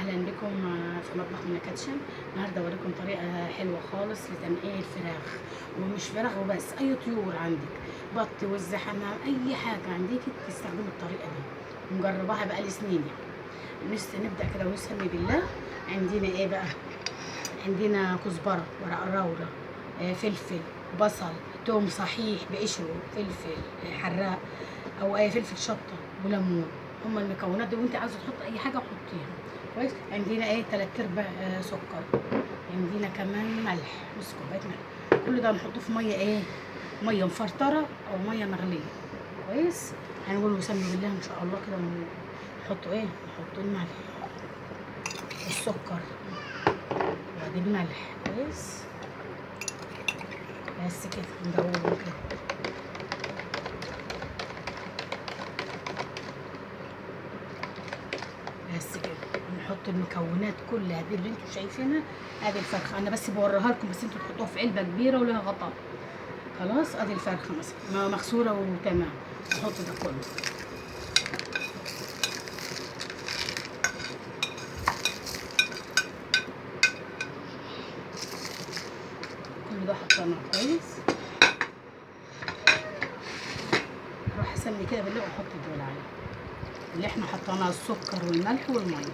اهلا بكم في مطبخ منى كاتشن. النهارده اوريكم طريقه حلوه خالص لتنقيع الفراخ، ومش فراخ وبس، اي طيور عندك، بط وز حمام، اي حاجه عندك تستخدمي الطريقه دي. مجرباها بقالي سنين يعني. نبدا كده ونسمي بالله. عندنا ايه بقى؟ عندنا كزبره، ورق لورا، فلفل، بصل، توم صحيح بقشره، فلفل حراق او اي فلفل شطه، وليمون. هما المكونات دي، وانت عايزه تحط اي حاجه حطيها. كويس. عندنا ايه 3/4 سكر. عندنا كمان ملح، نص كوبايه ملح. كل ده هنحطه في ميه ايه؟ ميه مفرطره او ميه مغليه. كويس. هنقول وسمي بالله ان شاء الله كده. ونحطوا ايه؟ نحطوا الملح، السكر، وبعدين الملح. كويس. بس كده ندوبه كده. بس كده نحط المكونات كلها دي اللي انتوا شايفينها. ادي الفرخه، انا بس بوريها لكم، بس انتوا تحطوها في علبه كبيره ولها غطاء. خلاص. ادي الفرخه مثلا مغسوله وتمام. نحط ده كله. كل ده حطيناه كويس. اروح اسمي كده بالله واحط دول عليه اللي احنا حطيناه، السكر والملح والميه.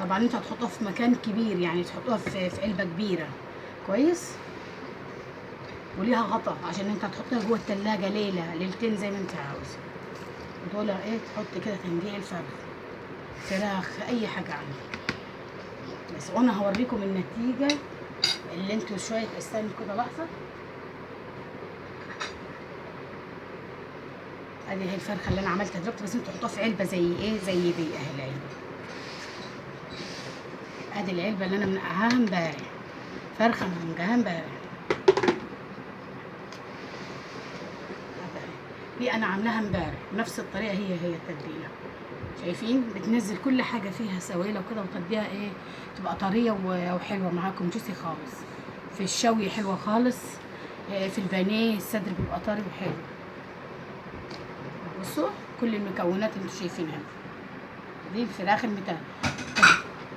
طبعا انتوا هتحطوها في مكان كبير، يعني تحطوها في علبه كبيره. كويس. وليها غطا عشان انت هتحطها جوه التلاجة ليله ليلتين زي ما انت عاوز. ودول ايه؟ تحط كده تنقيع الفرخ، فراخ، اي حاجه عندك. بس وانا هوريكم النتيجه اللي انتوا شويه. استنوا كده لحظه. ادي هي الفرخه اللي انا عملتها دلوقتي، بس انتوا تحطوها في علبه زي ايه؟ زي دي اهي العلبه. ادي العلبه اللي انا منقعاها امبارح، فرخه منقعاها امبارح. دي انا عاملاها امبارح نفس الطريقه، هي التتبيله. شايفين؟ بتنزل كل حاجه فيها سوائل وكده، وتديها ايه؟ تبقى طريه وحلوه معاكم، جوسي خالص. في الشوي حلوه خالص، في البانيه الصدر بيبقى طري وحلو. بصوا كل المكونات اللي انتوا شايفينها دي الفراخ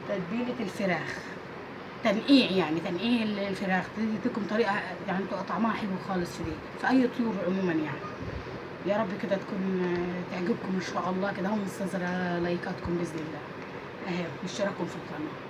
تتبيله الفراخ، تنقيع يعني تنقيع الفراخ. تديكم طريقه يعني تبقى طعمها حلو خالص في اي طيور عموما يعني. يا رب كده تكون تعجبكم ان شاء الله كده. هم منتظره لايكاتكم باذن الله. اهي اشتراككم في القناه.